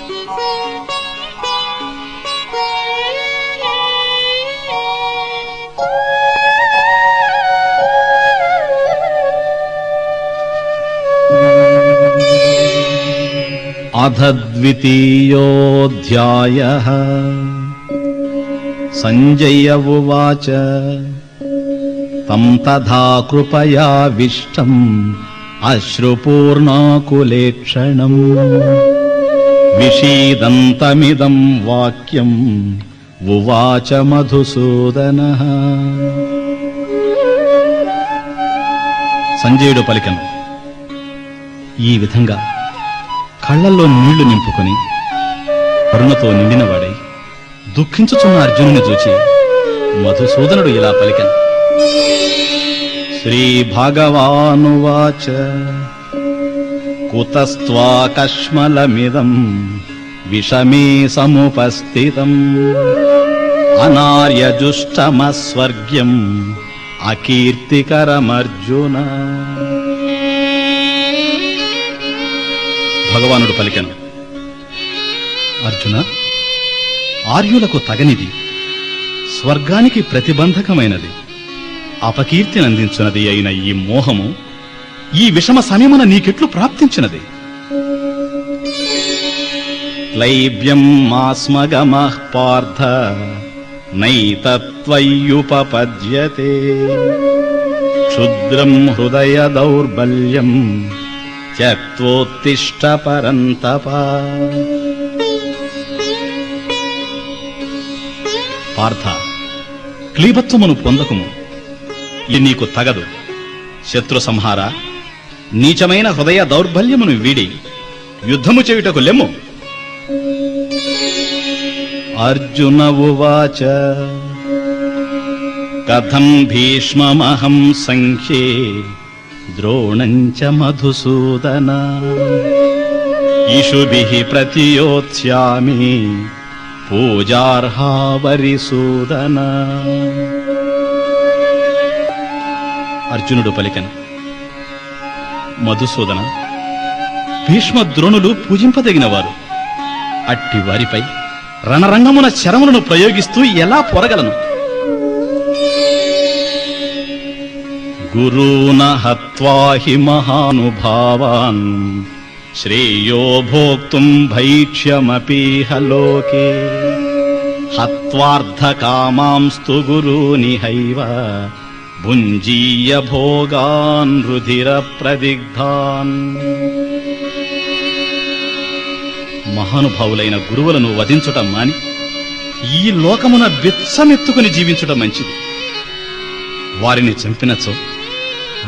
అథ ద్వితీయోऽధ్యాయః। సంజయ ఉవాచ తం తథా కృపయావిష్టం అశ్రుపూర్ణాకులేక్షణం విషీదంతమిదం వాక్యం ఉవాచ మధుసూదనః। సంజయుడు పలికెను, ఈ విధంగా కళ్లల్లో నీళ్లు నింపుకొని కరుణతో నిండినవాడై దుఃఖించుచున్న అర్జునుని చూచి మధుసూదనుడు ఇలా పలికెను. శ్రీ భగవానువాచ కుతస్త్వాకష్మలమిదం విషమే సముపస్థితం అనార్యజుష్టమస్వర్గ్యం అకీర్తికరమర్జున। భగవానుడు పలికెను, అర్జున, ఆర్యులకు తగనిది, స్వర్గానికి ప్రతిబంధకమైనది, అపకీర్తినందించున్నది అయిన ఈ మోహము ఈ విషమ సమయమున నీకెట్లు ప్రాప్తించినది? క్లైబ్యం మాస్మగమః పార్థ నైతత్వయ్యుపపద్యతే క్షుద్రం హృదయ దౌర్బల్యం త్యక్తోత్తిష్ట పరంతప। పార్థ, క్లీబత్వమును పొందకుము, ఇది నీకు తగదు. శత్రు సంహార, నీచమైన హృదయ దౌర్బల్యమును వీడి యుద్ధము చేయుటకు లెమ్ము। అర్జున ఉవాచ కథం భీష్మమహం సంఖ్యే ద్రోణంచ మధుసూదన ఇషుభిః ప్రతియోత్స్యామి పూజార్హా వరిసూదన। అర్జునుడు పలికెను, మధుసూదన, భీష్మ ద్రోణులు పూజింపదగినవారు. అట్టి వారిపై రణరంగమున శరములను ప్రయోగిస్తూ ఎలా పొరగలను? గురూణ హత్వా హి మహానుభావాన్ శ్రేయో భోక్తుం భైక్ష్యమపీహ లోకే హత్వార్థకామాంస్తు గురూనిహైవ భుంజీయ భోగాన్ రుధిర ప్రదిగ్ధాన్। మహానుభావులైన గురువులను వధించుట మాని ఈ లోకమున బిచ్చమెత్తుకుని జీవించుట మంచిది. వారిని చంపినచో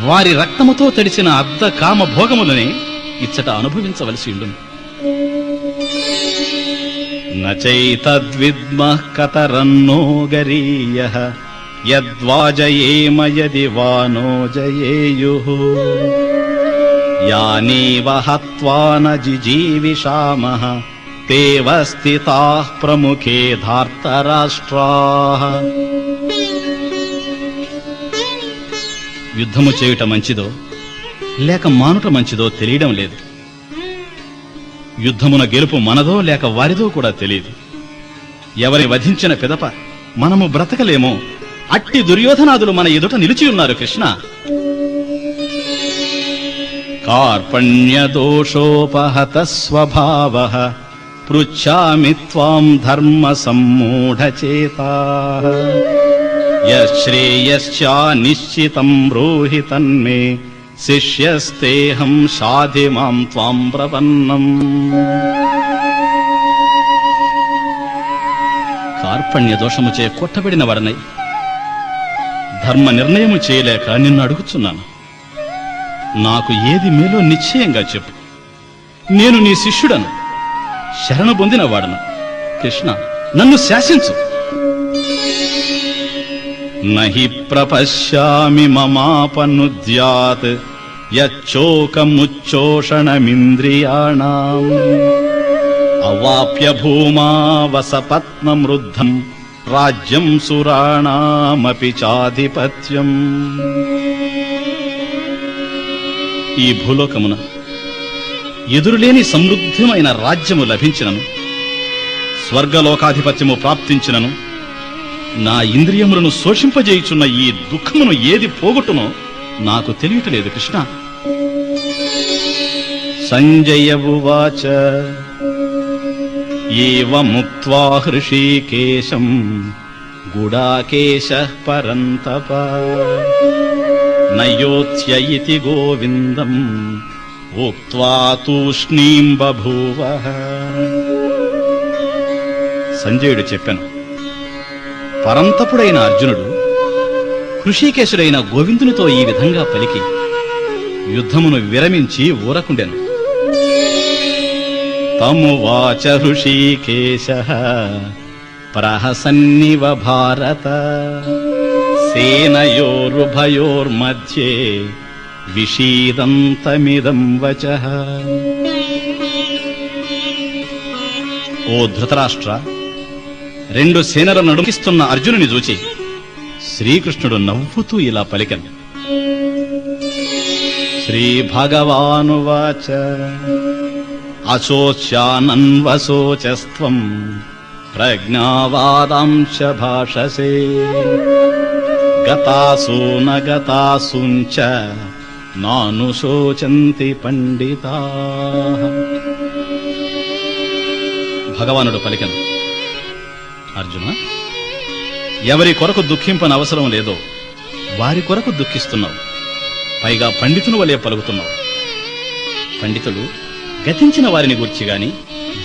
వారి రక్తముతో తడిచిన అర్ధ కామ భోగములనే ఇచ్చట అనుభవించవలసి ఉండును. నచైతద్విద్మః కతరన్నో గరీయః యద్వాజయేమ యది వానో జయేయుః యానేవ హత్వా న జిజీవిషామః తేవ స్థితాః ప్రముఖే ధార్తరాష్ట్రాః। యుద్ధము చేయుట మంచిదో లేక మానుట మంచిదో తెలియడం లేదు. యుద్ధమున గెలుపు మనదో లేక వారిదో కూడా తెలియదు. ఎవరి వధించిన పిదప మనము బ్రతకలేమో అట్టి దుర్యోధనాదులు మన ఎదుట నిలిచియున్నారు కృష్ణ। కార్పణ్య దోషోపహత స్వభావః పృచ్ఛామి త్వాం ధర్మ సమ్మూఢచేతాః యశ్రేయశ్చా నిశ్చితం బ్రూహి తన్మే శిష్యస్తేహం షాధి మాం త్వాం ప్రపన్నం। కార్పణ్య దోషముచే కొట్టబడిన వాడనై ధర్మ నిర్ణయము చేయలేక నిన్ను అడుగుచున్నాను. నాకు ఏది మేలో నిశ్చయంగా చెప్పు. నేను నీ శిష్యుడను, శరణు పొందిన వాడను. కృష్ణ, నన్ను శాసించు. నహి ప్రపశ్యామి మమాపనుద్యాత్ యచ్చోకముచ్చోషణమింద్రియాణాం అవాప్య భూమా వసపత్నమృద్ధం రాజ్యం సురాణామపి చాధిపత్యం। ఈ భూలోకమున ఎదురులేని సమృద్ధమైన రాజ్యము లభించినను, స్వర్గలోకాధిపత్యము ప్రాప్తించినను, నా ఇంద్రియములను శోషింపజేయుచున్న ఈ దుఃఖమును ఏది పోగొట్టునో నాకు తెలియటలేదు కృష్ణ. సంజయ ఉవాచ ఏవముక్త్వా హృషీకేశం గుడాకేశః పరంతప నయోత్స్య ఇతి గోవిందం ఉక్త్వా తూష్ణీం బభూవః. సంజయుడు చెప్పెను, పరంతపుడైన అర్జునుడు హృషీకేశుడైన గోవిందునితో ఈ విధంగా పలికి యుద్ధమును విరమించి ఊరకుండెను. తమువాచ హృషీకేశః ప్రహసన్నివ భారత సేనయోరుభయోర్మధ్యే విషీదంతమిదం వచః. ఓ ధృతరాష్ట్ర, రెండు సేనల నడుకిస్తున్న అర్జునుని చూచి శ్రీకృష్ణుడు నవ్వుతూ ఇలా పలికెను. శ్రీ భగవానువాచ అశోచ్యానన్వశోచస్త్వం ప్రజ్ఞావాదాంశ భాషసే గతాసూ నగతాసూంచ నానుశోచంతి పండితాః. భగవానుడు పలికెను, అర్జున, ఎవరి కొరకు దుఃఖింపని అవసరం లేదో వారి కొరకు దుఃఖిస్తున్నావు, పైగా పండితుని వలె పలుకుతున్నావు. పండితులు గతించిన వారిని గూర్చి గాని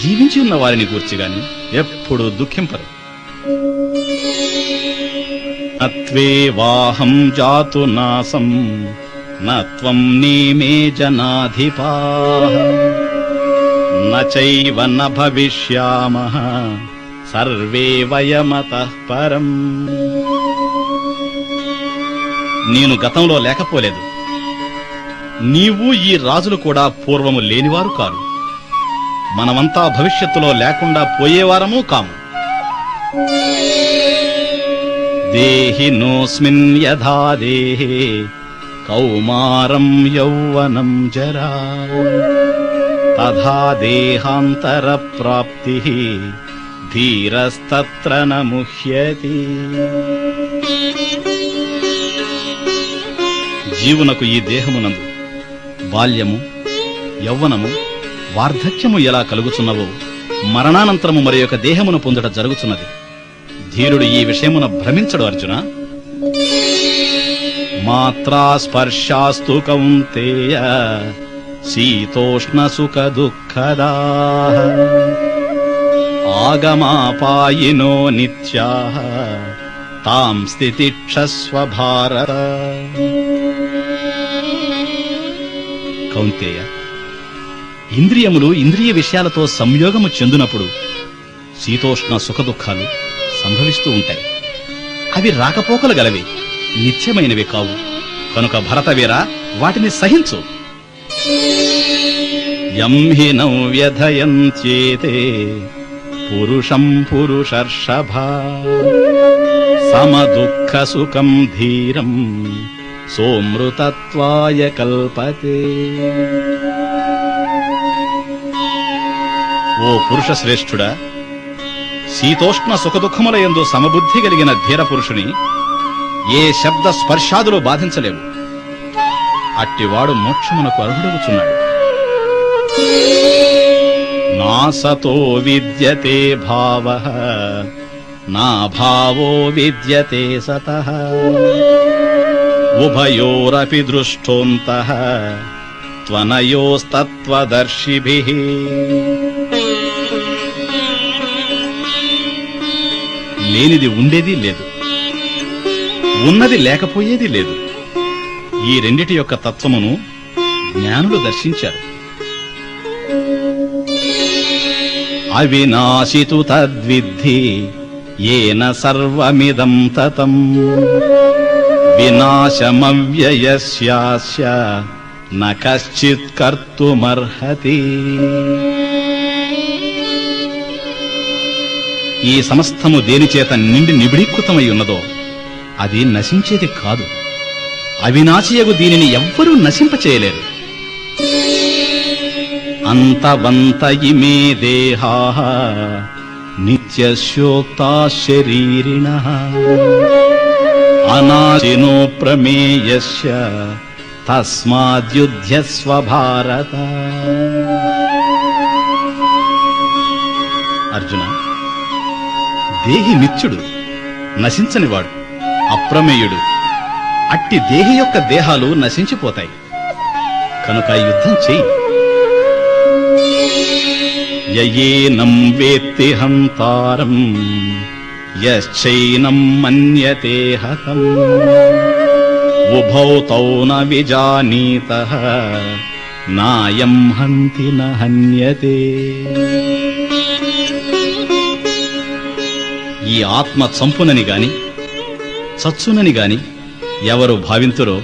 జీవించి ఉన్న వారిని గూర్చి గాని ఎప్పుడూ దుఃఖింపరు. అత్వేవాహం జాతు నాసం నత్వం నీమే జనాధిపాః నచైవ న భవిష్యామః సర్వే వయమతః పరం. నేను గతంలో లేకపోలేదు, నీవు ఈ రాజులు కూడా పూర్వము లేనివారు కారు, మనమంతా భవిష్యత్తులో లేకుండా పోయేవారము కాము. దేహినోస్మిన్ యథా దేహే కౌమారం యౌవనం జరా తథా దేహాంతర ప్రాప్తి ధీరస్తత్ర న ముహ్యతి. జీవునకు ఈ దేహమునందు బాల్యము, యౌవనము, వార్ధక్యము ఎలా కలుగుచున్నవో మరణానంతరము మరి యొక్క దేహమును పొందుట జరుగుతున్నది. ధీరుడు ఈ విషయమున భ్రమించడు అర్జున. మాత్రా స్పర్శాస్తు కౌంతేయ శీతోష్ణ సుఖ దుఃఖదాః ఆగమాపాయినో నిత్యాః తాం స్థితిక్షస్వ భారత. కౌంతేయ, ఇంద్రియములు ఇంద్రియ విషయాలతో సంయోగము చెందినప్పుడు శీతోష్ణ సుఖదుఖాలు సంభవిస్తూ ఉంటాయి. అవి రాకపోకలు గలవి, నిత్యమైనవి కావు. కనుక భరతవీర, వాటిని సహించు. యం హి నౌ వ్యధయంత్యేతే పురుషం పురుషర్షభ సమదుఃఖ సుఖం ధీరం సోమృతత్వాయ కల్పతే. ఓ పురుష శ్రేష్ఠుడా, శీతోష్ణ సుఖదుఖముల యందు సమబుద్ధి కలిగిన ధీర పురుషుని ఏ శబ్ద స్పర్శాదులు బాధించలేవు. అట్టివాడు మోక్షమునకు అర్హుడవుచున్నాడు. నా సతో విద్యతే భావః నా భావో విద్యతే సతః ఉభయోరపి దృష్టోంతః త్వనయోస్తత్వదర్శిభిః. లేనిది ఉండేది లేదు, ఉన్నది లేకపోయేది లేదు. ఈ రెండిటి యొక్క తత్వమును జ్ఞానులు దర్శించారు. అవినాశితు తద్విద్ధి ఏన సర్వమిదం తతం వినాశమవ్యయస్యాస్య న కశ్చిత్ కర్తుమర్హతి. ఈ సమస్తము దేనిచేత నిండి నిబిడీకృతమై ఉన్నదో అది నశించేది కాదు. అవినాశియగు దీనిని ఎవ్వరూ నశింపచేయలేరు. అంతవంత ఇమే దేహాః నిత్యస్యోక్తా శరీరిణః అనాశినో ప్రమేయస్య తస్మాద్యుధ్యస్వ భారత. అర్జున, దేహి నిత్యుడు, నశించనివాడు, అప్రమేయుడు. అట్టి దేహి యొక్క దేహాలు నశించిపోతాయి. కనుక యుద్ధం చెయ్యి. యయేనం వేత్తి హంతారం యశ్చైనం మన్యతే హతం ఉభౌ తౌ న విజానీతః నాయం హంతి న హన్యతే. ఈ ఆత్మ చంపునని గాని చచ్చునని గాని ఎవరు భావింతురో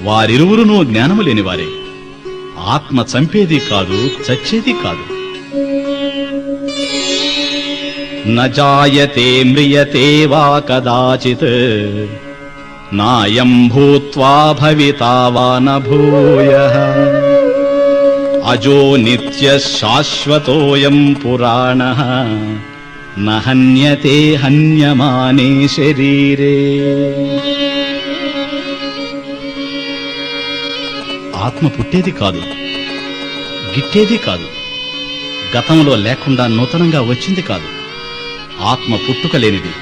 వారిరువురునూ జ్ఞానము లేనివారే. ఆత్మ చంపేది కాదు, చచ్చేది కాదు. న జాయతే మ్రియతే వా కదాచిత్ నాయం భూత్వా భవితా వా న భూయః అజో నిత్యః శాశ్వతోయం పురాణః న హన్యతే హన్యమానే శరీరే. ఆత్మ పుట్టేది కాదు, గిట్టేది కాదు, గతంలో లేకుండా నూతనంగా వచ్చింది కాదు. ఆత్మ పుట్టుక లేనిది,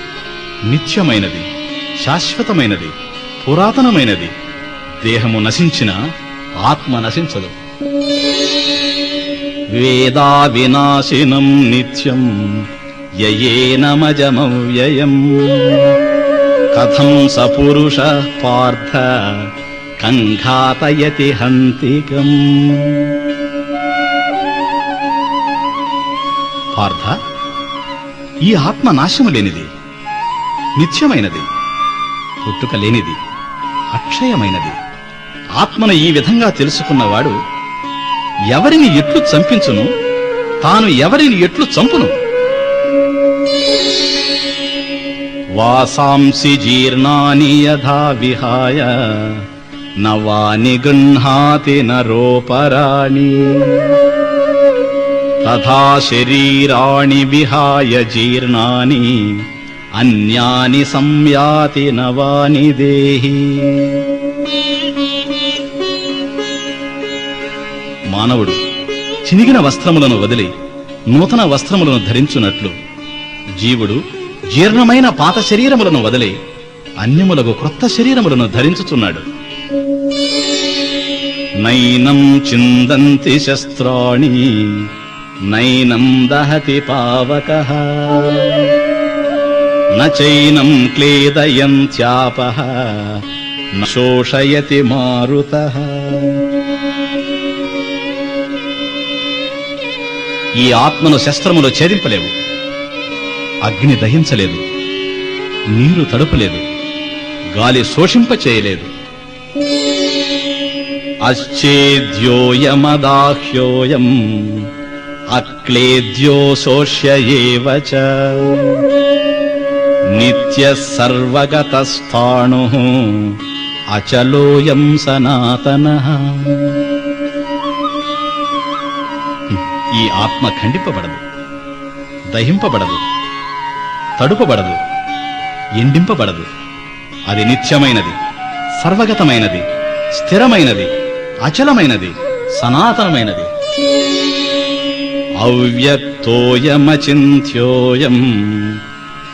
నిత్యమైనది, శాశ్వతమైనది, పురాతనమైనది. దేహము నశించిన ఆత్మ నశించదు. వేదా వినాశినం నిత్యం యయేనమజమవ్యయం కథం స పురుషః పార్థ కంఘాతయతి హంతికం. పార్థ, ఈ ఆత్మ నాశము లేనిది, నిత్యమైనది, పుట్టుక లేనిది, అక్షయమైనది. ఆత్మను ఈ విధంగా తెలుసుకున్నవాడు ఎవరిని ఎట్లు చంపించును, తాను ఎవరిని ఎట్లు చంపును. వాసాంసి జీర్ణాని యథా విహాయ నవాని గృహ్ణాతి నరోపరాణి తథా శరీరాణి విహాయ జీర్ణాని అన్యాని సంయాతి నవాని దేహి. మానవుడు చినిగిన వస్త్రములను వదిలి నూతన వస్త్రములను ధరించున్నట్లు జీవుడు జీర్ణమైన పాత శరీరములను వదిలి అన్యములకు క్రొత్త శరీరములను ధరించుచున్నాడు. నైనం చిందంతి శస్త్రాణి నైనం దహతి పావకః నైనం క్లేదయంత్యాపః న శోషయతి మారుతః. ఈ ఆత్మను శస్త్రములు ఛేదింపలేవు, అగ్ని దహించలేదు, నీరు తడుపలేదు, గాలి శోషింపచేయలేదు. అశ్చేద్యోయమదాహ్యోయం అక్లేద్యో శోష్య ఏవ చ నిత్యః సర్వగతస్థాణుః అచలోయం సనాతనః. ఈ ఆత్మ ఖండింపబడదు, దహింపబడదు, తడుపబడదు, ఎండింపబడదు. అది నిత్యమైనది, సర్వగతమైనది, స్థిరమైనది, అచలమైనది, సనాతనమైనది. అవ్యక్తోయమచింత్యోయం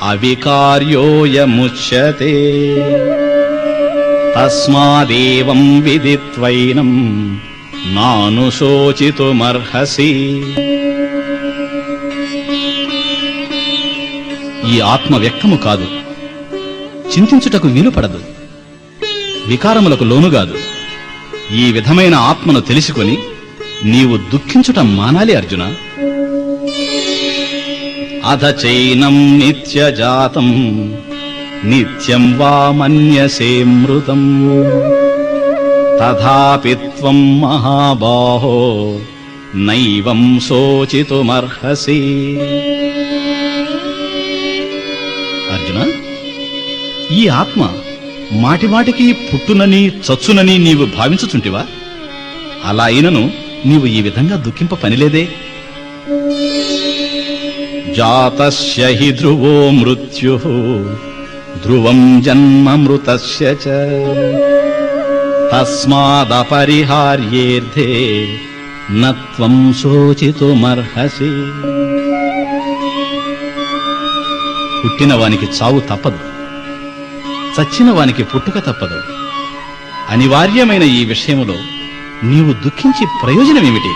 అవికార్యోయముచ్యతే తస్మాదేవం విదిత్వైనం నానుశోచితుమర్హసి. ఈ ఆత్మ వ్యక్తము కాదు, చింతించుటకు వీలుపడదు, వికారములకు లోనుగాదు. ఈ విధమైన ఆత్మను తెలుసుకొని నీవు దుఃఖించుట మానాలి అర్జున. అథ చైనం నిత్యజాతం నిత్యం వా మన్యసే మృతం తథాపి త్వం మహాబాహో నైవం శోచితుమర్హసి. అర్జున, ఈ ఆత్మ మాటిమాటికి పుట్టునని చచ్చునని నీవు భావించుచుంటివా? అలా అయినను నీవు ఈ విధంగా దుఃఖింప పనిలేదే. జాతస్య హి ధ్రువో మృత్యుః ధ్రువం జన్మ మృతస్య చ తస్మాదపరిహార్యేర్థే నత్వం శోచితుమర్హసి. పుట్టిన వానికి చావు తప్పదు, చచ్చిన వానికి పుట్టుక తప్పదు. అనివార్యమైన ఈ విషయములో నీవు దుఃఖించి ప్రయోజనమేమిటి?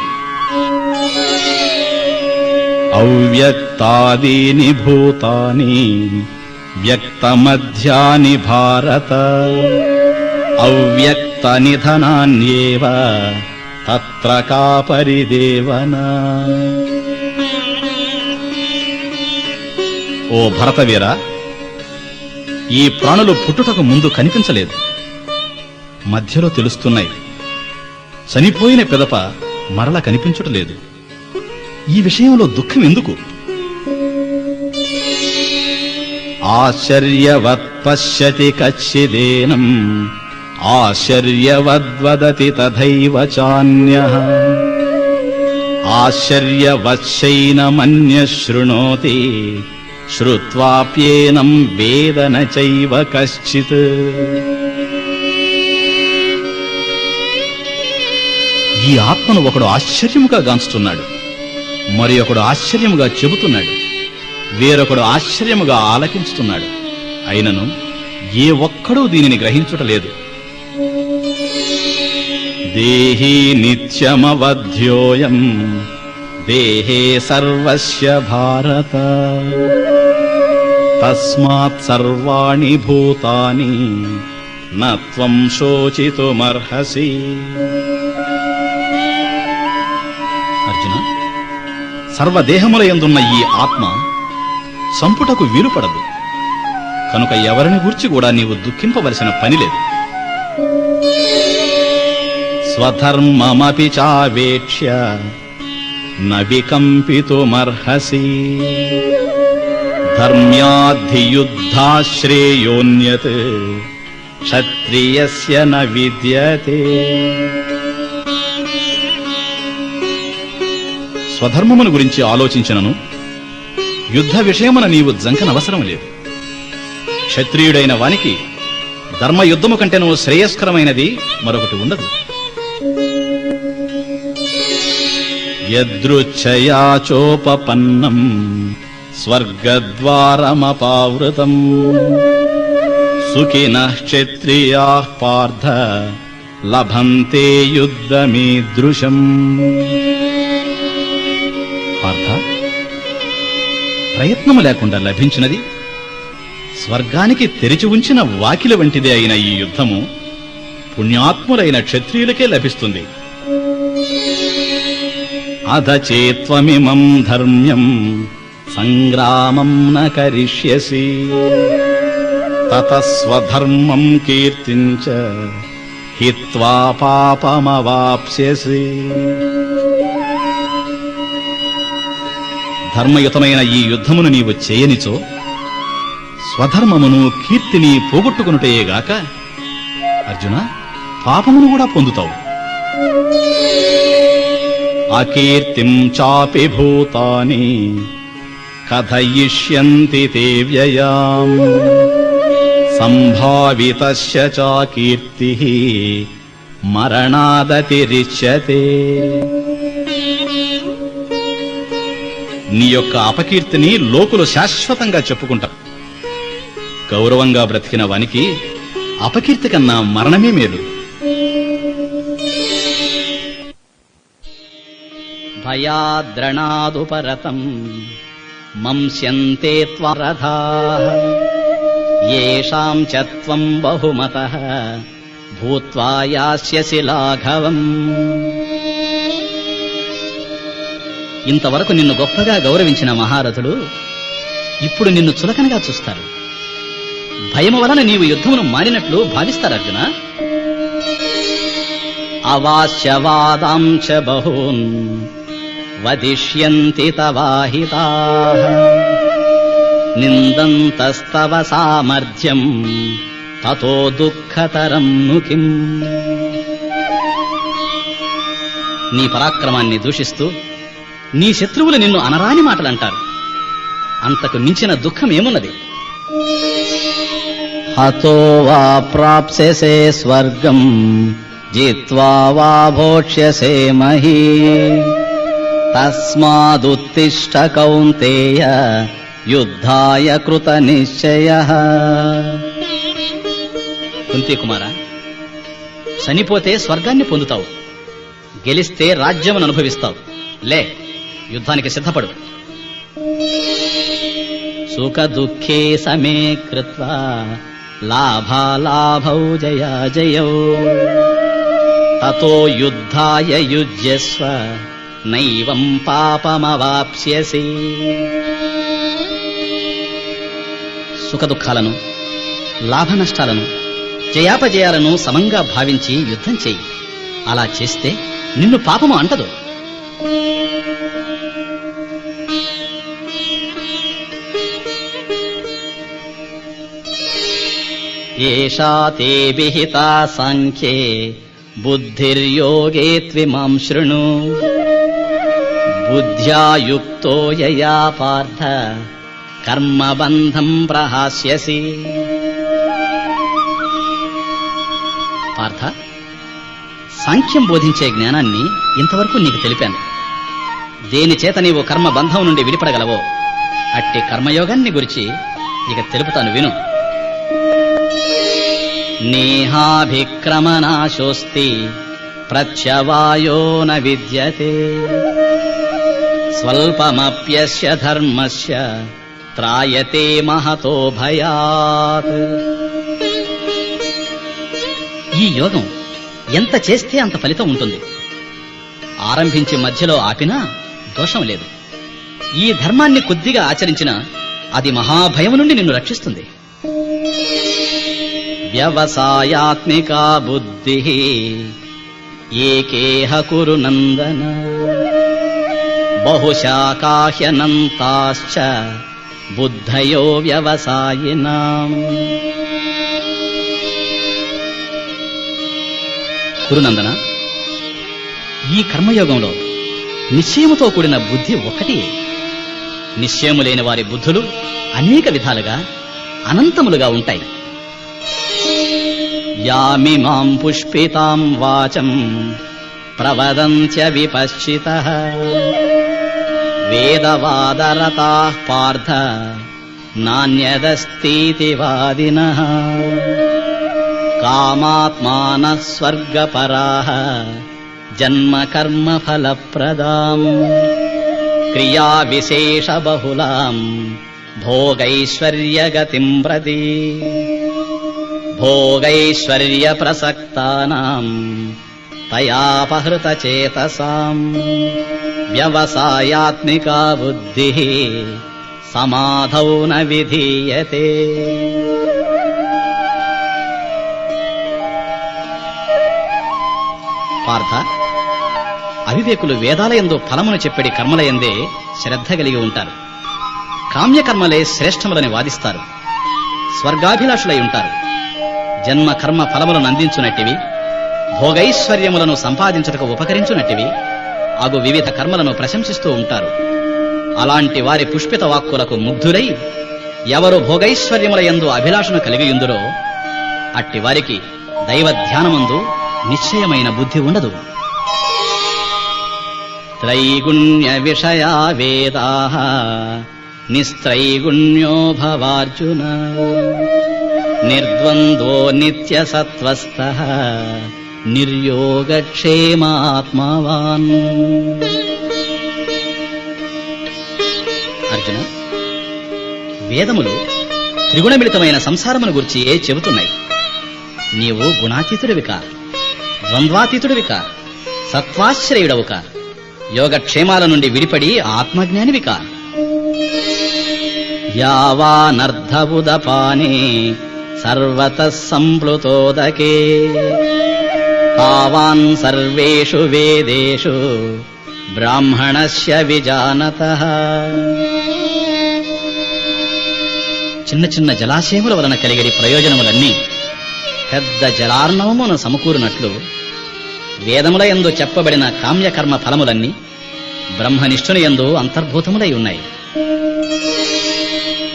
అవ్యక్తాదీని భూతాని వ్యక్తమధ్యాని భారత అవ్యక్త నిధనాన్యేవ తత్ర కా పరిదేవనా. ఓ భరతవీరా, ఈ ప్రాణులు పుట్టుటకు ముందు కనిపించలేదు, మధ్యలో తెలుస్తున్నాయి. చనిపోయిన పిదప మరల కనిపించుటలేదు. ఈ విషయంలో దుఃఖం ఎందుకు? ఆశ్చర్యవత్ పశ్యతి కచ్చిదేనం ఆశ్చర్యవద్వదతి తథైవ చాన్యః ఆశ్చర్యవచ్చైనమన్యః శృణోతి శ్రుత్వాప్యేనం వేద న చైవ కశ్చిత్. ఈ ఆత్మను ఒకడు ఆశ్చర్యముగా గాంచుతున్నాడు, మరి ఒకడు ఆశ్చర్యముగా చెబుతున్నాడు, వేరొకడు ఆశ్చర్యముగా ఆలకించుతున్నాడు. అయినను ఏ ఒక్కడూ దీనిని గ్రహించుటలేదు. దేహీ నిత్యమవధ్యోయం దేహే సర్వస్య భారత తస్మాత్ సర్వాణి భూతాని నత్వం శోచితుమర్హసి. అర్జున, సర్వదేహముల యందున్న ఈ ఆత్మ సంపుటకు వీలుపడదు, కనుక ఎవరిని గూర్చి కూడా నీవు దుఃఖింపవలసిన పని లేదు. స్వధర్మమపి చావేక్ష్య న వికంపితుమర్హసి ధర్మ్యాద్ధియుద్ధాశ్రేయోన్యత్ క్షత్రియస్య న విద్యతే. స్వధర్మమును గురించి ఆలోచించినను యుద్ధ విషయమున నీవు జంకనవసరం లేదు. క్షత్రియుడైన వానికి ధర్మయుద్ధము కంటేనూ శ్రేయస్కరమైనది మరొకటి ఉండదు. యదృచ్ఛయా చోపపన్నం స్వర్గద్వారమపావృతం సుఖినః క్షత్రియాః పార్థ లభంతే యుద్ధమీదృశం. పార్థ, ప్రయత్నము లేకుండా లభించినది, స్వర్గానికి తెరిచి ఉంచిన వాకిలి వంటిదే అయిన ఈ యుద్ధము పుణ్యాత్ములైన క్షత్రియులకే లభిస్తుంది. అధ చేత్వమిమం ధర్మ్యం సంగ్రామం న కరిష్యసి తతస్వధర్మం కీర్తించ హిత్వా పాపమవాప్స్యసి. ధర్మయుతమైన ఈ యుద్ధమును నీవు చేయనిచో స్వధర్మమును కీర్తిని పోగొట్టుకునుటయేగాక అర్జున, పాపమును కూడా పొందుతావు. అకీర్తిం చాపి భూతాని కథయిష్యంతి తే వ్యయాం సంభావితస్య చాకీర్తిః మరణాదతిరిచ్యతే. నీ యొక్క అపకీర్తిని లోకులు శాశ్వతంగా చెప్పుకుంటారు. గౌరవంగా బ్రతికిన వానికి అపకీర్తి కన్నా మరణమే మేలు. భయాద్రణాదుపరతం మంస్యంతే త్వరథాః యేషాం చ త్వం బహుమతః భూత్వా యాస్యసి లాఘవం. ఇంతవరకు నిన్ను గొప్పగా గౌరవించిన మహారథులు ఇప్పుడు నిన్ను చులకనగా చూస్తారు. భయము వలన నీవు యుద్ధమును మానినట్లు భావిస్తారు అర్జున. అవాస్యవాదాం చ బహూన్ వదిష్యంతి తవాహితాః నిందంతస్తవ సామర్థ్యం తతో దుఃఖతరం ను కిం. నీ పరాక్రమాన్ని దూషిస్తూ నీ శత్రువులు నిన్ను అనరాని మాటలంటారు. అంతకు మించిన దుఃఖమేమున్నది? హతో వా ప్రాప్స్యసే స్వర్గం జిత్వా వా భోక్ష్యసే మహీ తస్మాదుత్తిష్ఠ కౌంతేయ యుద్ధాయ కృత నిశ్చయః. కుంతి కుమార, చనిపోతే స్వర్గాన్ని పొందుతావు, గెలిస్తే రాజ్యమును అనుభవిస్తావు. లే, యుద్ధానికి సిద్ధపడు. సుఖ దుఃఖే సమే కృత్వా లాభాలాభౌ జయాజయౌ తతో యుద్ధాయ యుజ్యస్వ నైవం పాపమవాప్స్యసి. సుఖదుఖాలను, లాభ నష్టాలను, జయాపజయాలను సమంగా భావించి యుద్ధం చెయ్యి. అలా చేస్తే నిన్ను పాపము అంటదు. ఏషా తే విహితా సాంఖ్యే బుద్ధిర్యోగే త్విమాం శృణు బుద్ధ్యా యుక్తో యయా పార్థ కర్మబంధం ప్రహాస్యసి. పార్థ, సాంఖ్యం బోధించే జ్ఞానాన్ని ఇంతవరకు నీకు తెలిపాను. దేని చేత నీవు కర్మబంధం నుండి విడిపడగలవో అట్టి కర్మయోగాన్ని గురించి ఇక తెలుపుతాను, విను. నేహాభిక్రమనాశోస్తి ప్రత్యవాయో న విద్యతే స్వల్పమప్యస్య ధర్మస్య త్రాయతే మహతో భయాత్. ఈ యోగం ఎంత చేస్తే అంత ఫలితం ఉంటుంది. ఆరంభించి మధ్యలో ఆపినా దోషం లేదు. ఈ ధర్మాన్ని కొద్దిగా ఆచరించినా అది మహాభయం నుండి నిన్ను రక్షిస్తుంది. వ్యవసాయాత్మికా బుద్ధి ఏకేహ కురు నందన బహుశాకాహ్యనంతాశ్చ బుద్ధయో వ్యవసాయినాం. కురునందన, ఈ కర్మయోగంలో నిశ్చయముతో కూడిన బుద్ధి ఒక్కటి. నిశ్చయము లేని వారి బుద్ధులు అనేక విధాలుగా అనంతములుగా ఉంటాయి. యామిమాం పుష్పితాం వాచం ప్రవదంత్య విపశ్చితః వేదవాదరతాః పార్థ నాన్యదస్తీతి వాదినః కామాత్మానః స్వర్గపరాః జన్మ కర్మ ఫలప్రదాం క్రియా విశేష బహుళాం భోగైశ్వర్యగతిం ప్రతి భోగైశ్వర్య ప్రసక్తానాం తయాపహృత చేతసాం వ్యవసాయాత్మికా బుద్ధి సమాధౌ న విధీయతే. పార్థ, అవివేకులు వేదాలయందు ఫలమును చెప్పడి కర్మలయందే శ్రద్ధ కలిగి ఉంటారు. కామ్యకర్మలే శ్రేష్టములని వాదిస్తారు. స్వర్గాభిలాషులై ఉంటారు. జన్మ కర్మ ఫలములను అందించునట్టివి, భోగైశ్వర్యములను సంపాదించుటకు ఉపకరించునట్టివి అగు వివిధ కర్మలను ప్రశంసిస్తూ ఉంటారు. అలాంటి వారి పుష్పిత వాక్కులకు ముగ్ధురై ఎవరు భోగైశ్వర్యముల యందు అభిలాషను కలిగియుందురో అట్టి వారికి దైవ ధ్యానమందు నిశ్చయమైన బుద్ధి ఉండదు. త్రైగుణ్య విషయా వేదాః నిస్త్రైగుణ్యో భవార్జున నిర్ద్వంద్వో నిత్యసత్వస్థః నిర్యోగక్షేమాత్మవాన్. అర్జున, వేదములు త్రిగుణమిళితమైన సంసారమును గురించి చెబుతున్నాయి. నీవు గుణాతీతుడివికా, ద్వంద్వాతీతుడివికా, సత్వాశ్రయుడవుకా, యోగక్షేమాల నుండి విడిపడి ఆత్మజ్ఞానివికా. యావానర్ధబుదపానే సర్వతః సంప్లుతోదకే తావాన్ సర్వేషు వేదేషు బ్రాహ్మణస్య విజానతః. చిన్న చిన్న జలాశయముల వలన కలిగడి ప్రయోజనములన్నీ పెద్ద జలార్ణవమును సమకూరినట్లు వేదముల యందు చెప్పబడిన కామ్యకర్మ ఫలములన్నీ బ్రహ్మనిష్ఠుని యందు అంతర్భూతములై ఉన్నాయి.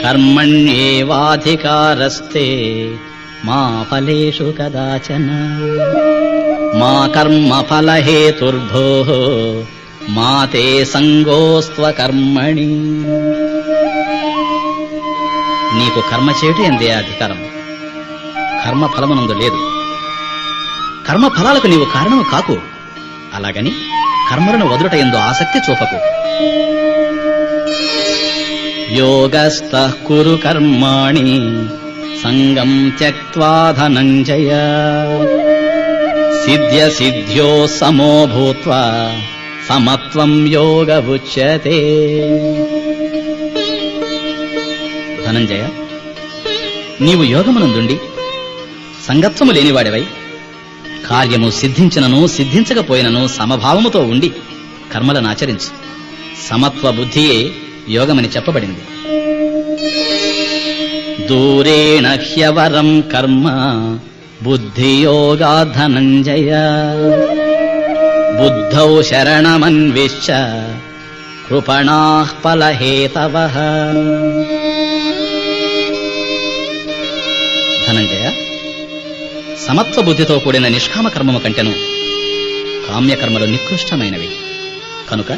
కర్మణ్యేవాధికారస్తే మా ఫలేషు కదాచన మా కర్మ ఫలహేతుర్భోః మా తే సంగోస్త్వ కర్మణి. నీకు కర్మ చేయుట ఎందే అధికారం, కర్మ ఫలమునందు లేదు. కర్మ ఫలాలకు నీవు కారణము కాకు. అలాగని కర్మలను వదులుట యందు ఆసక్తి చూపకు. యోగస్థః కురు కర్మాణి సంగం త్యక్త్వా ధనంజయ సిద్ధ్య సిద్ధ్యో సమో భూత్వా సమత్వం యోగ ఉచ్యతే. ధనంజయ, నీవు యోగమునందుండి సంగత్వము లేనివాడివై కార్యము సిద్ధించినను సిద్ధించకపోయినను సమభావముతో ఉండి కర్మలను ఆచరించు. సమత్వ బుద్ధియే యోగమని చెప్పబడింది. దూరేణ హ్యవరం కర్మ బుద్ధియోగా ధనంజయ బుద్ధౌ శరణమన్విష్య కృపణాః ఫలహేతవః. ధనంజయ, సమత్వ బుద్ధితో కూడిన నిష్కామ కర్మము కంటెను కామ్యకర్మలు నికృష్టమైనవి. కనుక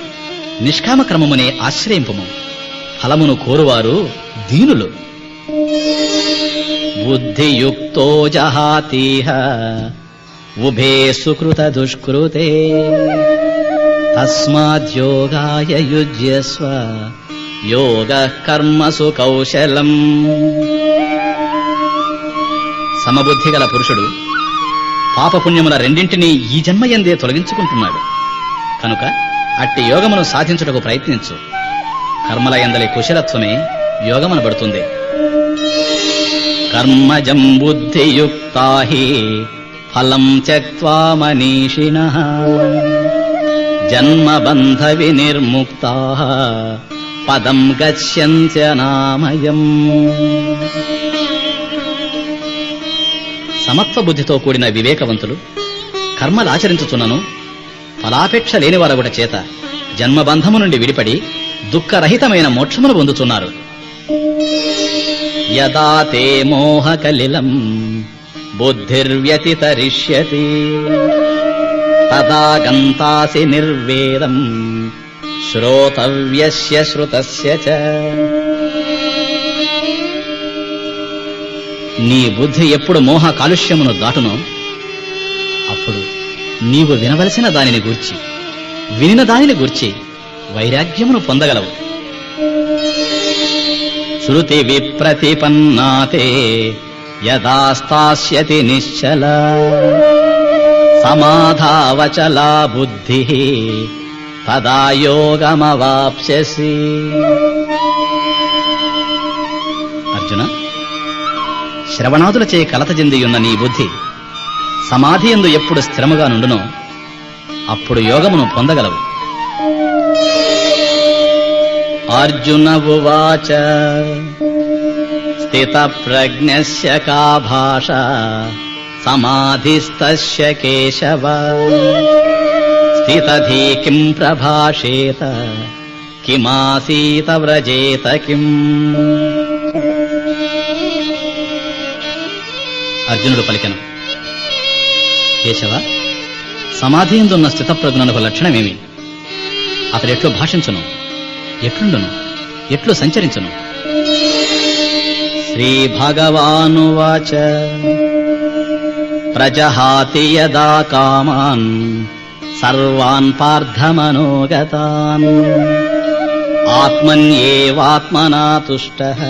నిష్కామ కర్మమునే ఆశ్రయింపుము. ఫలమును కోరువారు దీనులు. బుద్ధియుక్తో జహాతీహ ఉభే సుకృత దుష్కృతే తస్మాద్యోగాయ యుజ్యస్వ యోగః కర్మసు కౌశలం. సమబుద్ధి గల పురుషుడు పాపపుణ్యముల రెండింటినీ ఈ జన్మయందే తొలగించుకుంటున్నాడు. కనుక అట్టి యోగమును సాధించుటకు ప్రయత్నించు. కర్మల యందలి కుశలత్వమే యోగమనబడుతుంది. కర్మజం బుద్ధియుక్తా హి ఫలం త్యక్త్వా మనీషిణః జన్మబంధ వినిర్ముక్తాః పదం గచ్చన్త్యనామయం. సమత్వ బుద్ధితో కూడిన వివేకవంతులు కర్మలాచరించుచున్నను ఫలాపేక్ష లేనివారగుట చేత జన్మబంధము నుండి విడిపడి దుఃఖరహితమైన మోక్షమును పొందుతున్నారు. యదా తే మోహకలిలం బుద్ధిర్వ్యతితరిష్యతి తదా గంతాసి నిర్వేదం శ్రోతవ్యస్య శ్రుతస్య చ. నీ బుద్ధి ఎప్పుడు మోహ కాలుష్యమును దాటునో అప్పుడు నీవు వినవలసిన దానిని గూర్చి వినిన దానిని గూర్చి వైరాగ్యమును పొందగలవు. శృతి విప్రతిపన్నాతే యదా స్థాస్యతి నిశ్చల సమాధావచలా బుద్ధి తదా యోగమవాప్స్యసి. అర్జున, శ్రవణాదులచే కలత చెందియున్న నీ బుద్ధి సమాధి యందు ఎప్పుడు స్థిరముగా నుండునో అప్పుడు యోగమును పొందగలవు. అర్జున ఉవాచ స్థిత ప్రజ్ఞస్య కా భాష సమాధిస్తస్య కేశవ స్థితధీ కిం ప్రభాషేత కిమాసీత వ్రజేత కిం. అర్జునుడు పలికెను, కేశవ, సమాధి యందున్న స్థితప్రజ్ఞునకు లక్షణమేమి? అతడెట్లు భాషించును, ఎట్లుండును, ఎట్లు సంచరించును? శ్రీభగవానువాచ ప్రజహాతి యదా కామాన్ సర్వాన్ పార్థమనోగతాన్ ఆత్మన్యేవాత్మనా తుష్టః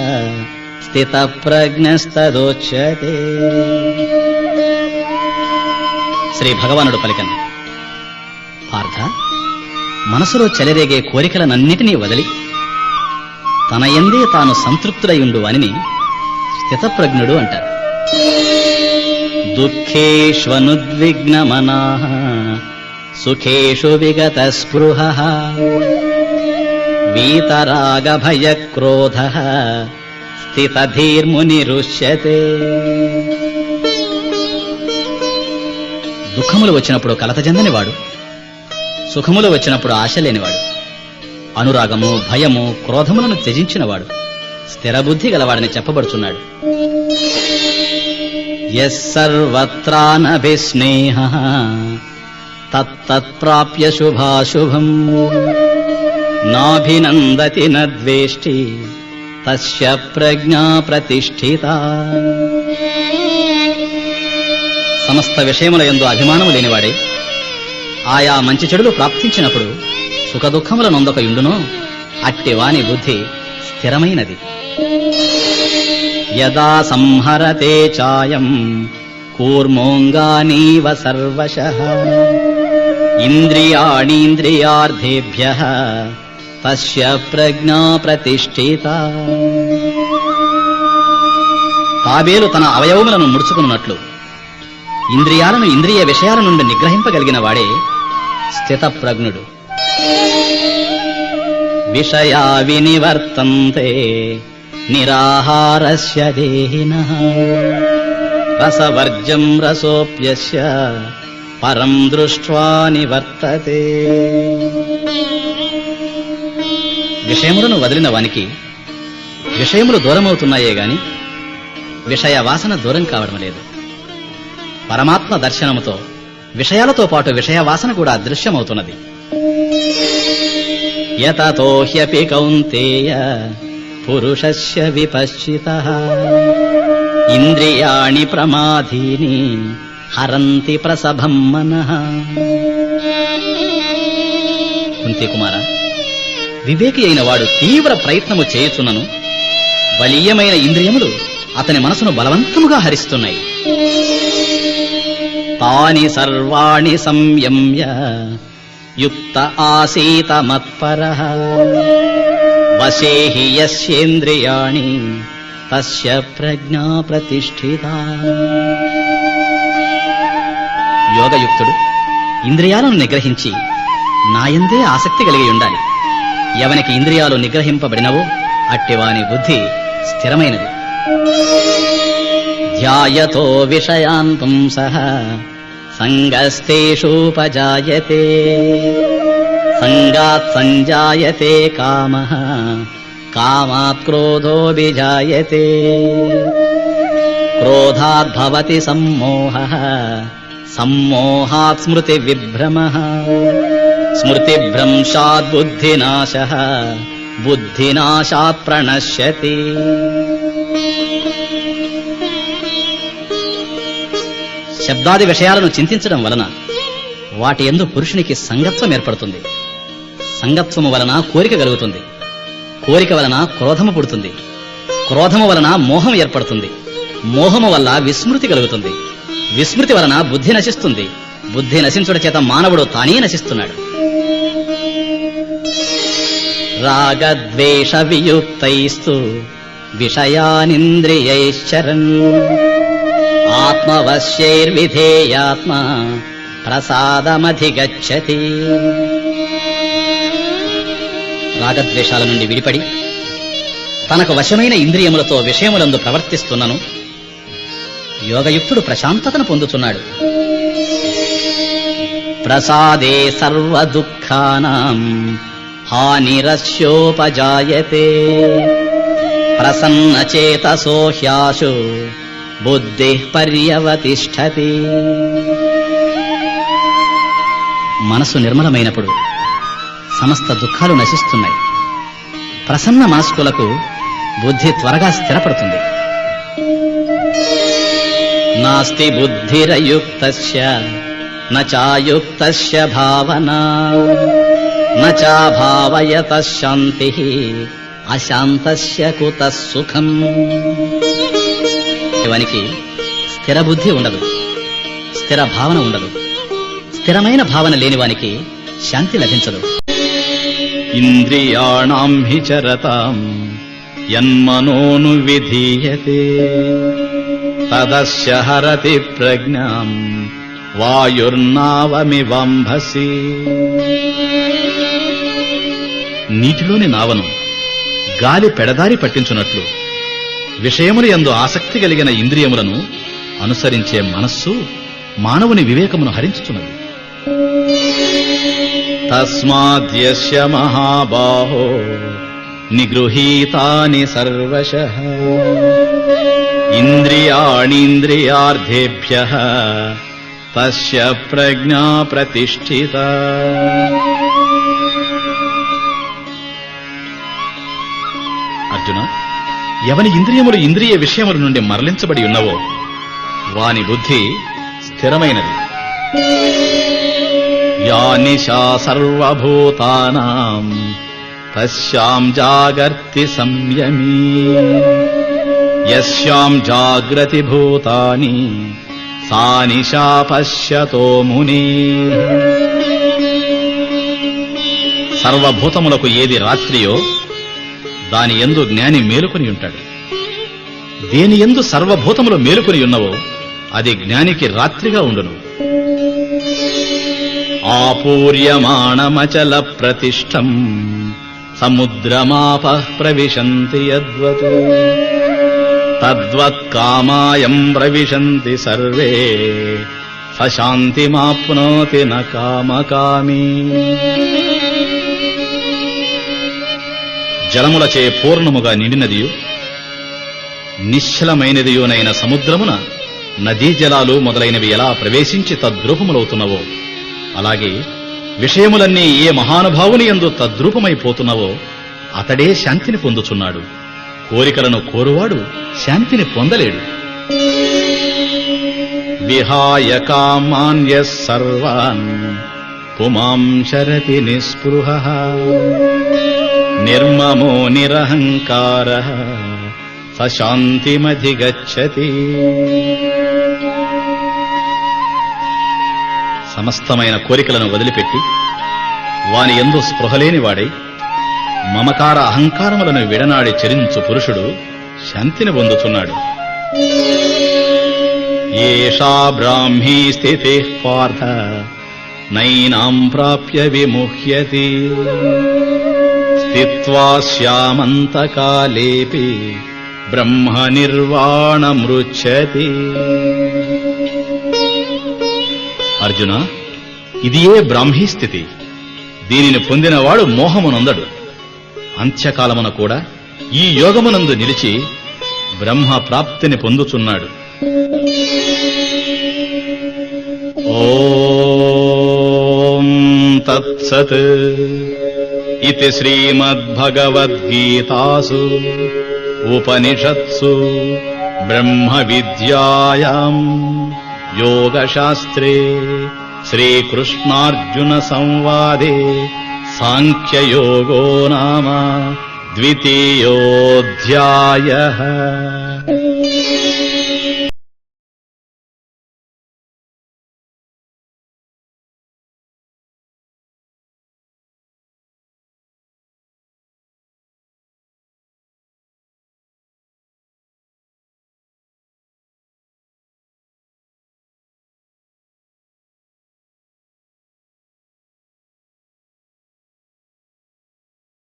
స్థితప్రజ్ఞస్తదోచ్యతే. శ్రీ భగవానుడు పలికను, పార్థ, మనసులో చెలరేగే కోరికలనన్నిటినీ వదిలి తన యందే తాను సంతృప్తుడయుండు అని స్థితప్రజ్ఞుడు అంటారు. దుఃఖేష్వనుద్విగ్నమనాః సుఖేషు విగత స్పృహః వీతరాగభయక్రోధః స్థితధీర్మునిరుచ్యతే. దుఃఖ దుఃఖములు వచ్చినప్పుడు కలత చెందనివాడు, సుఖములు వచ్చినప్పుడు ఆశ లేనివాడు, అనురాగము, భయము, క్రోధములను త్యజించినవాడు, స్థిరబుద్ధి గలవాడని చెప్పబడుచున్నాడు. యస్సర్వత్రానభిస్నేహః తత్తత్ప్రాప్య శుభాశుభం నాభినందతి నద్వేష్టి తస్య ప్రజ్ఞా ప్రతిష్ఠిత. సమస్త విషయముల యందు అభిమానము లేనివాడే ఆయా మంచి చెడులు ప్రాప్తించినప్పుడు సుఖదుఖముల నొందక యుండునో అట్టి వాని బుద్ధి స్థిరమైనది. యదా సంహరతే చాయం కూర్మోంగానీవ సర్వశః ఇంద్రియాణీంద్రియార్థేభ్యః తస్య ప్రజ్ఞా ప్రతిష్ఠిత. తాబేలు తన అవయవములను ముడుచుకున్నట్లు ఇంద్రియాలను ఇంద్రియ విషయాల నుండి నిగ్రహింపగలిగిన వాడే స్థితప్రజ్ఞుడు. విషయా వినివర్తంతే నిరాహారస్య దేహినః రసవర్జం రసోప్యస్య పరం దృష్ట్వా నివర్తతే. విషయములను వదిలిన వానికి విషయములు దూరమవుతున్నాయే గాని విషయ వాసన దూరం కావడం లేదు. పరమాత్మ దర్శనముతో విషయాలతో పాటు విషయ వాసన కూడా అదృశ్యమవుతున్నది. యతతో హ్యపి కౌంతేయ పురుషస్య విపశ్చితః ఇంద్రియాణి ప్రమాధీని హరంతి ప్రసభం మనః. కుంతి కుమార, వివేకి అయిన వాడు తీవ్ర ప్రయత్నము చేయుచున్నను బలీయమైన ఇంద్రియములు అతని మనసును బలవంతముగా హరిస్తున్నాయి. తాని సర్వాణి సంయమ్య యుక్త ఆసీత మత్పరః వశే హి యస్యేంద్రియాణి తస్య ప్రజ్ఞా ప్రతిష్ఠిత. యోగయుక్తుడు ఇంద్రియాలను నిగ్రహించి నాయందే ఆసక్తి కలిగి ఉండాలి. ఎవనికి ఇంద్రియాలు నిగ్రహింపబడినవో అట్టివాని బుద్ధి స్థిరమైనది. ధ్యాయతో విషయాన్ పుంసః సంగస్తేషూపజాయతే సంగాత్ సంజాయతే కామః కామాత్ క్రోధోభిజాయతే క్రోధాత్ భవతి సమ్మోహః సమ్మోహాత్ స్మృతి విభ్రమః స్మృతిభ్రంశాత్ బుద్ధినాశః బుద్ధినాశాత్ ప్రణశ్యతి. శబ్దాది విషయాలను చింతించడం వలన వాటి యందు పురుషునికి సంగత్వం ఏర్పడుతుంది. సంగత్వము వలన కోరిక కలుగుతుంది. కోరిక వలన క్రోధము పుడుతుంది. క్రోధము వలన మోహం ఏర్పడుతుంది. మోహము వల్ల విస్మృతి కలుగుతుంది. విస్మృతి వలన బుద్ధి నశిస్తుంది. బుద్ధి నశించుట చేత మానవుడు తానే నశిస్తున్నాడు. రాగద్వేష వియుక్తైస్తు విషయానింద్రియైశ్చరన్ ఆత్మవశ్యైర్విధేయాత్మ ప్రసాదమధిగచ్చతి. రాగద్వేషాల నుండి విడిపడి తనకు వశమైన ఇంద్రియములతో విషయములందు ప్రవర్తిస్తున్నను యోగయుక్తుడు ప్రశాంతతను పొందుతున్నాడు. ప్రసాదే సర్వదుఃఖానాం హానిరస్యోపజాయతే ప్రసన్నచేతసో హ్యాశు బుద్ధిః పర్యవతిష్ఠతి. మనసు నిర్మలమైనప్పుడు సమస్త దుఃఖాలు నశిస్తున్నాయి. ప్రసన్న మనస్కులకు బుద్ధి త్వరగా స్థిరపడుతుంది. నాస్తి బుద్ధిరయుక్తస్య నచాయుక్తస్య భావనా నచాభావయతః శాంతిః అశాంతస్య కుతః సుఖం. ఇవానికి స్థిర బుద్ధి ఉండదు, స్థిర భావన ఉండదు. స్థిరమైన భావన లేనివానికి శాంతి లభించదు. ఇంద్రియాణాం హి చరతాం యన్మనోను విధీయతే తదస్య హరతి ప్రజ్ఞాం వాయుర్నావమివంభసి. నీటిలోని నావను గాలి పెడదారి పట్టించున్నట్లు విషయముల యందు ఆసక్తి కలిగిన ఇంద్రియములను అనుసరించే మనస్సు మానవుని వివేకమును హరించుచున్నది. తస్మాద్యస్య మహాబాహో నిగృహీతాని సర్వశః ఇంద్రియాణీంద్రియార్థేభ్యః తస్య ప్రజ్ఞా ప్రతిష్ఠిత. అర్జున, ఎవని ఇంద్రియములు ఇంద్రియ విషయముల నుండి మరలించబడి ఉన్నవో వాని బుద్ధి స్థిరమైనది. యా నిశా సర్వభూతానాం తస్యాం జాగర్తి సంయమీ యస్యాం జాగ్రతి భూతాని సా నిశా పశ్యతో మునీః. సర్వభూతములకు ఏది రాత్రియో దాని యందు జ్ఞాని మేలుకొని ఉంటాడు. దేని యందు సర్వభూతములు మేలుకొని ఉన్నవో అది జ్ఞానికి రాత్రిగా ఉండును. ఆపూర్యమాణమచల ప్రతిష్టం సముద్రమాపః ప్రవిశంతి యద్వత్ తద్వత్ కామాయం ప్రవిశంతి సర్వే సశాంతిమాప్నోతి న కామకామీ. జలములచే పూర్ణముగా నిండినదియు నిశ్చలమైనదియునైన సముద్రమున నదీ జలాలు మొదలైనవి ఎలా ప్రవేశించి తద్రూపములవుతున్నవో అలాగే విషయములన్నీ ఏ మహానుభావుని యందు తద్రూపమైపోతున్నవో అతడే శాంతిని పొందుచున్నాడు. కోరికలను కోరువాడు శాంతిని పొందలేడు. విహాయ కామాన్యః సర్వాన్ పుమాం శరతి నిస్పృహః నిర్మమో నిరహంకారః సశాంతిమధిగచ్చతి. సమస్తమైన కోరికలను వదిలిపెట్టి వాని యందు స్పృహలేని వాడై మమకార అహంకారములను విడనాడి చరించు పురుషుడు శాంతిని పొందుచున్నాడు. ఏషా బ్రాహ్మీ స్థితిః పార్థ నైనాం ప్రాప్య విముహ్యతి స్థిత్వా శ్యామంతకాలేపి బ్రహ్మ నిర్వాణమృచ్ఛతి. అర్జున, ఇదియే బ్రాహ్మీ స్థితి. దీనిని పొందినవాడు మోహమునందడు. అంత్యకాలమున కూడా ఈ యోగమునందు నిలిచి బ్రహ్మ ప్రాప్తిని పొందుచున్నాడు. ఓం తత్సత్ ఇతి శ్రీమద్భగవద్గీతాసు ఉపనిషత్సు బ్రహ్మ విద్యాయాం యోగశాస్త్రే శ్రీకృష్ణార్జున సంవాదే సాంఖ్యయోగో నామ ద్వితీయోऽధ్యాయః.